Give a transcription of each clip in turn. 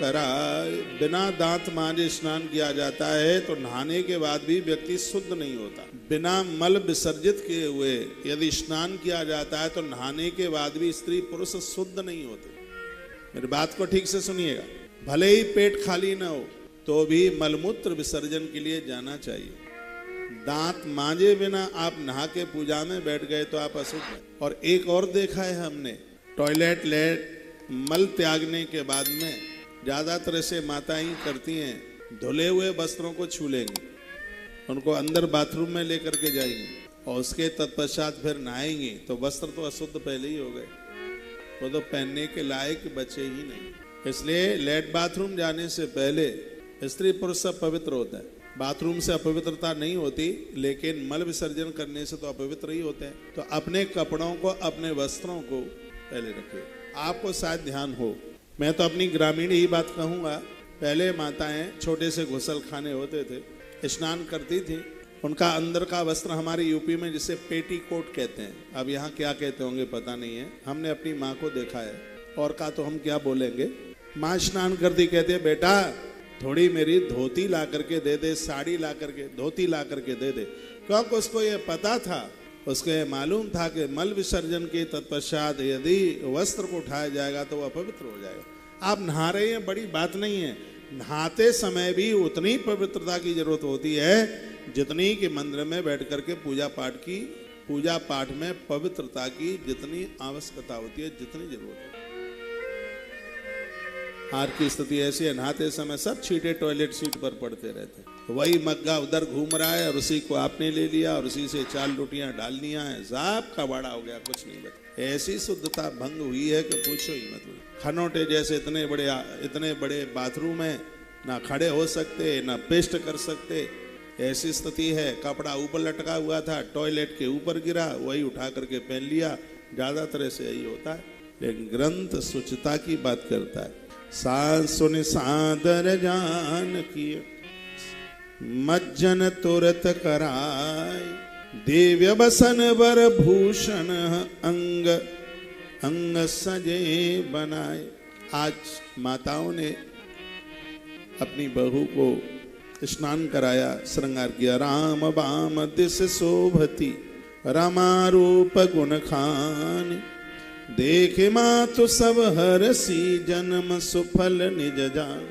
कराय। बिना दांत मांजे स्नान किया जाता है तो नहाने के बाद भी व्यक्ति शुद्ध नहीं होता। बिना मल विसर्जित किए हुए यदि स्नान किया जाता है तो नहाने के बाद भी स्त्री पुरुष शुद्ध नहीं होते। मेरी बात को ठीक से सुनिएगा। भले ही पेट खाली न हो तो भी मलमूत्र विसर्जन के लिए जाना चाहिए। दांत मांजे बिना आप नहा के पूजा में बैठ गए तो आप अशुद्ध हैं। और एक और देखा है हमने, टॉयलेट लेट मल त्यागने के बाद में ज्यादातर से माताएं करती हैं, धुले हुए वस्त्रों को छू लेंगी, उनको अंदर बाथरूम में लेकर के जाएंगी और उसके तत्पश्चात फिर नहाएंगी तो वस्त्र तो अशुद्ध पहले ही हो गए, वो तो पहनने के लायक बचे ही नहीं। इसलिए लेट बाथरूम जाने से पहले स्त्री पुरुष सब पवित्र होता है। बाथरूम से अपवित्रता नहीं होती, लेकिन मल विसर्जन करने से तो अपवित्र ही होते हैं। तो अपने कपड़ों को, अपने वस्त्रों को पहले रखिए। आपको शायद ध्यान हो, मैं तो अपनी ग्रामीण ही बात कहूँगा। पहले माताएं छोटे से घुसल खाने होते थे, स्नान करती थी, उनका अंदर का वस्त्र हमारे यूपी में जिसे पेटी कोट कहते हैं, अब यहाँ क्या कहते होंगे पता नहीं है, हमने अपनी माँ को देखा है, और का तो हम क्या बोलेंगे। माँ स्नान करती कहती है, बेटा थोड़ी मेरी धोती ला करके दे दे, साड़ी ला करके, धोती ला करके दे दे। क्योंकि उसको ये पता था, उसको ये मालूम था कि मल विसर्जन के तत्पश्चात यदि वस्त्र को उठाया जाएगा तो वह अपवित्र हो जाएगा। आप नहा रहे हैं, बड़ी बात नहीं है, नहाते समय भी उतनी पवित्रता की जरूरत होती है जितनी कि मंदिर में बैठ करके पूजा पाठ में पवित्रता की जितनी आवश्यकता होती है, जितनी जरूरत है। आज की स्थिति ऐसी है, नहाते समय सब छींटे टॉयलेट सीट पर पड़ते रहते हैं। वही मग्गा उधर घूम रहा है और उसी को आपने ले लिया और उसी से 4 रोटियां डाल लिया है, सब का बड़ा हो गया, कुछ नहीं बचा। ऐसी शुद्धता भंग हुई है कि पूछो ही मत। खनौटे जैसे इतने बड़े बाथरूम है, ना खड़े हो सकते ना पेस्ट कर सकते, ऐसी स्थिति है। कपड़ा ऊपर लटका हुआ था, टॉयलेट के ऊपर गिरा, वही उठा करके पहन लिया। ज्यादातर से यही होता है, लेकिन ग्रंथ स्वच्छता की बात करता है। साध सुन सादर जान किए, मज्जन तुरत कराय, दिव्य बसन वर भूषण अंग अंग सजे बनाए। आज माताओं ने अपनी बहू को स्नान कराया, श्रृंगार किया। राम बाम दिस शोभती, रमारूप गुण खान, देखे मातु सब हरसी, जन्म सुफल निज जान।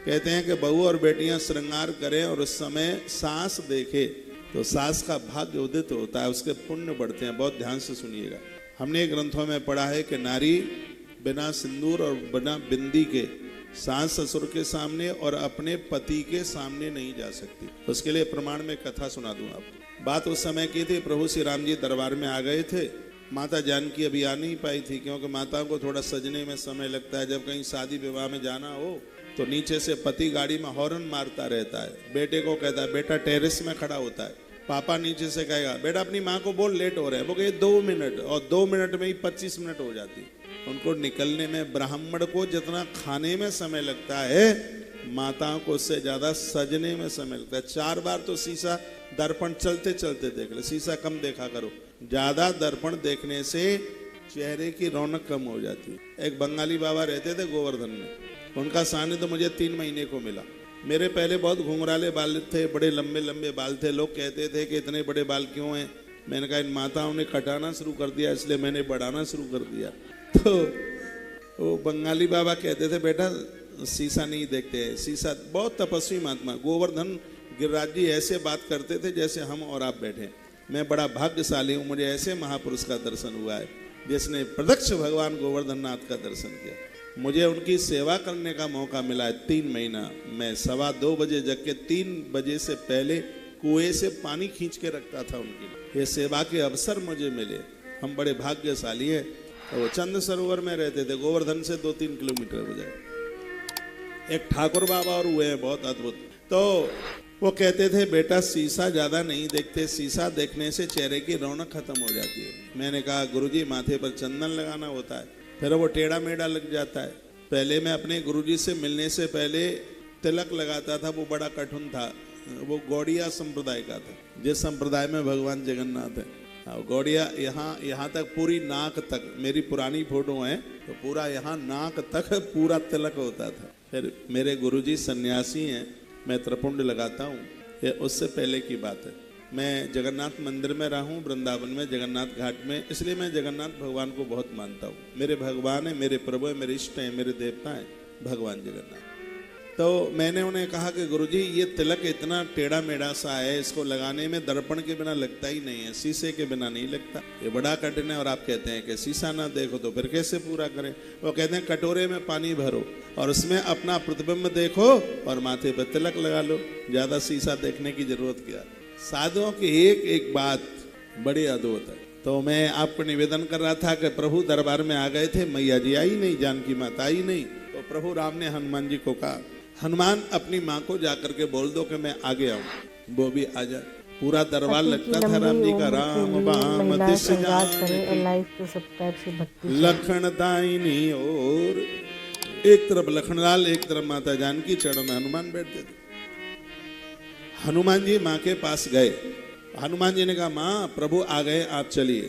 कहते हैं कि बहू और बेटियां श्रृंगार करें और उस समय सास देखे तो सास का भाग्य उदित होता है, उसके पुण्य बढ़ते हैं। बहुत ध्यान से सुनिएगा। हमने ग्रंथों में पढ़ा है कि नारी बिना सिंदूर और बिना बिंदी के सास ससुर के सामने और अपने पति के सामने नहीं जा सकती। उसके लिए प्रमाण में कथा सुना दूं आपको। बात उस समय की थी, प्रभु श्री राम जी दरबार में आ गए थे। माता जानकी अभी आ नहीं पाई थी, क्योंकि माता को थोड़ा सजने में समय लगता है। जब कहीं शादी विवाह में जाना हो तो नीचे से पति गाड़ी में हॉर्न मारता रहता है, बेटे को कहता है बेटा टेरेस में खड़ा होता है, पापा नीचे से कहेगा बेटा अपनी माँ को बोल लेट हो रहे हैं, वो कहे 2 मिनट, और 2 मिनट में ही 25 मिनट हो जाती। उनको निकलने में, ब्राह्मण को जितना खाने में समय लगता है, माताओं को उससे ज्यादा सजने में समय लगता है। 4 बार तो शीशा दर्पण चलते चलते देख ले, शीशा कम देखा करो। ज्यादा दर्पण देखने से चेहरे की रौनक कम हो जाती है। एक बंगाली बाबा रहते थे गोवर्धन में, उनका सानिध्य तो मुझे 3 महीने को मिला। मेरे पहले बहुत घुंघराले बाल थे, बड़े लंबे लंबे बाल थे। लोग कहते थे कि इतने बड़े बाल क्यों हैं। मैंने कहा इन माताओं ने कटाना शुरू कर दिया, इसलिए मैंने बढ़ाना शुरू कर दिया। तो वो बंगाली बाबा कहते थे बेटा शीशा नहीं देखते हैं। शीशा, बहुत तपस्वी महात्मा गोवर्धन गिरिराज जी ऐसे बात करते थे जैसे हम और आप बैठे। मैं बड़ा भाग्यशाली हूँ, मुझे ऐसे महापुरुष का दर्शन हुआ है जिसने प्रत्यक्ष भगवान गोवर्धन नाथ का दर्शन किया। मुझे उनकी सेवा करने का मौका मिला है 3 महीना। मैं 2:15 बजे जग के 3 बजे से पहले कुएं से पानी खींच के रखता था उनके लिए। ये सेवा के अवसर मुझे मिले, हम बड़े भाग्यशाली हैं। तो वो चंद सरोवर में रहते थे, गोवर्धन से 2-3 किलोमीटर हो जाए। एक ठाकुर बाबा और हुए हैं बहुत अद्भुत। तो वो कहते थे बेटा शीशा ज्यादा नहीं देखते, शीशा देखने से चेहरे की रौनक खत्म हो जाती है। मैंने कहा गुरुजी माथे पर चंदन लगाना होता है, फिर वो टेढ़ा मेढ़ा लग जाता है। पहले मैं अपने गुरुजी से मिलने से पहले तिलक लगाता था, वो बड़ा कठिन था। वो गौड़िया संप्रदाय का था, जिस संप्रदाय में भगवान जगन्नाथ है। गौड़िया यहाँ तक पूरी नाक तक, मेरी पुरानी फोटो है तो पूरा यहाँ नाक तक पूरा तिलक होता था। फिर मेरे गुरुजी सन्यासी हैं, मैं त्रिपुंड लगाता हूँ, ये उससे पहले की बात है। मैं जगन्नाथ मंदिर में रहा हूँ, वृंदावन में, जगन्नाथ घाट में, इसलिए मैं जगन्नाथ भगवान को बहुत मानता हूँ। मेरे भगवान है, मेरे प्रभु है, मेरे इष्ट हैं, मेरे देवता हैं भगवान जगन्नाथ। तो मैंने उन्हें कहा कि गुरुजी ये तिलक इतना टेढ़ा मेढ़ा सा है, इसको लगाने में दर्पण के बिना लगता ही नहीं है, शीशे के बिना नहीं लगता, ये बड़ा कठिन है। और आप कहते हैं कि शीशा ना देखो तो फिर कैसे पूरा करें? वो कहते हैं कटोरे में पानी भरो और उसमें अपना प्रतिबिंब देखो और माथे पर तिलक लगा लो, ज्यादा शीशा देखने की जरूरत क्या? साधुओं की एक एक बात बड़ी अद्भुत है। तो मैं आपको निवेदन कर रहा था कि प्रभु दरबार में आ गए थे, मैया जी आई नहीं, जानकी माता आई नहीं, तो प्रभु राम ने हनुमान जी को कहा, हनुमान अपनी माँ को जाकर के बोल दो कि मैं आगे आऊं, वो भी आ जाए। पूरा दरबार लगता था राम जी का, राम बाम दिस लखन दाहिनी और एक तरफ लखनलाल, एक तरफ माता जानकी, चरणों में हनुमान बैठते थे। हनुमान जी माँ के पास गए, हनुमान जी ने कहा माँ प्रभु आ गए, आप चलिए।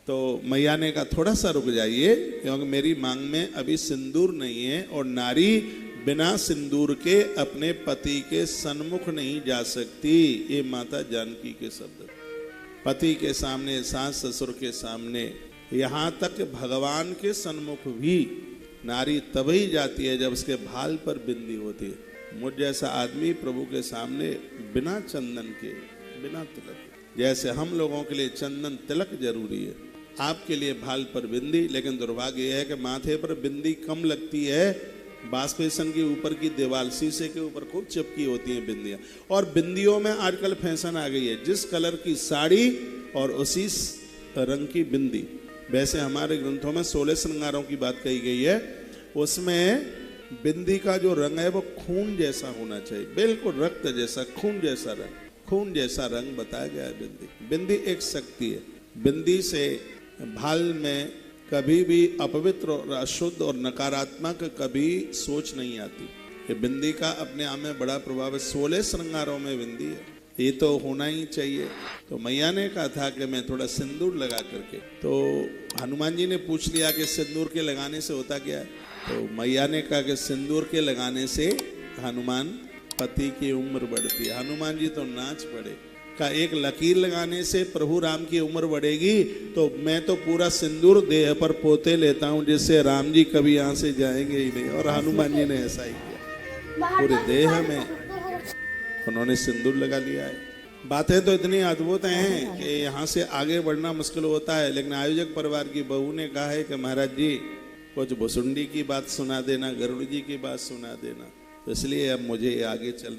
तो मैया ने कहा थोड़ा सा रुक जाइए, क्योंकि मेरी मांग में अभी सिंदूर नहीं है और नारी बिना सिंदूर के अपने पति के सन्मुख नहीं जा सकती। ये माता जानकी के शब्द। पति के सामने, सास ससुर के सामने, यहाँ तक भगवान के सन्मुख भी नारी तभी जाती है जब उसके भाल पर बिंदी होती है। मुझ जैसा आदमी प्रभु के सामने बिना चंदन के, बिना तिलक, जैसे हम लोगों के लिए चंदन तिलक जरूरी है, आपके लिए भाल पर बिंदी। लेकिन दुर्भाग्य यह है कि माथे पर बिंदी कम लगती है, बास्पेशन के ऊपर की दीवार, शीशे के ऊपर खूब चिपकी होती हैं बिंदियां। और बिंदियों में आजकल फैशन आ गई है, जिस कलर की साड़ी और उसी रंग की बिंदी। वैसे हमारे ग्रंथों में 16 श्रृंगारों की बात कही गई है, उसमें बिंदी का जो रंग है वो खून जैसा होना चाहिए, बिल्कुल रक्त जैसा, खून जैसा रंग, खून जैसा रंग बताया गया है बिंदी। बिंदी एक शक्ति है। बिंदी से भाल में कभी भी अपवित्र और अशुद्ध और नकारात्मक कभी सोच नहीं आती। ये बिंदी का अपने आप में बड़ा प्रभाव है। 16 श्रृंगारों में बिंदी है, ये तो होना ही चाहिए। तो मैया ने कहा था कि मैं थोड़ा सिंदूर लगा करके, तो हनुमान जी ने पूछ लिया कि सिंदूर के लगाने से होता क्या है? तो मैया ने कहा कि सिंदूर के लगाने से हनुमान पति की उम्र बढ़ती है। हनुमान जी तो नाच पड़े, का एक लकीर लगाने से प्रभु राम की उम्र बढ़ेगी, तो मैं तो पूरा सिंदूर देह पर पोते लेता हूं जिससे राम जी कभी यहाँ से जाएंगे ही नहीं। और हनुमान जी ने ऐसा ही किया, पूरे देह में उन्होंने सिंदूर लगा लिया है। बातें तो इतनी अद्भुत हैं कि यहाँ से आगे बढ़ना मुश्किल होता है। लेकिन आयोजक परिवार की बहू ने कहा है कि महाराज जी कुछ भुसुंडी की बात सुना देना, गरुड़ जी की बात सुना देना, तो इसलिए अब मुझे आगे चलना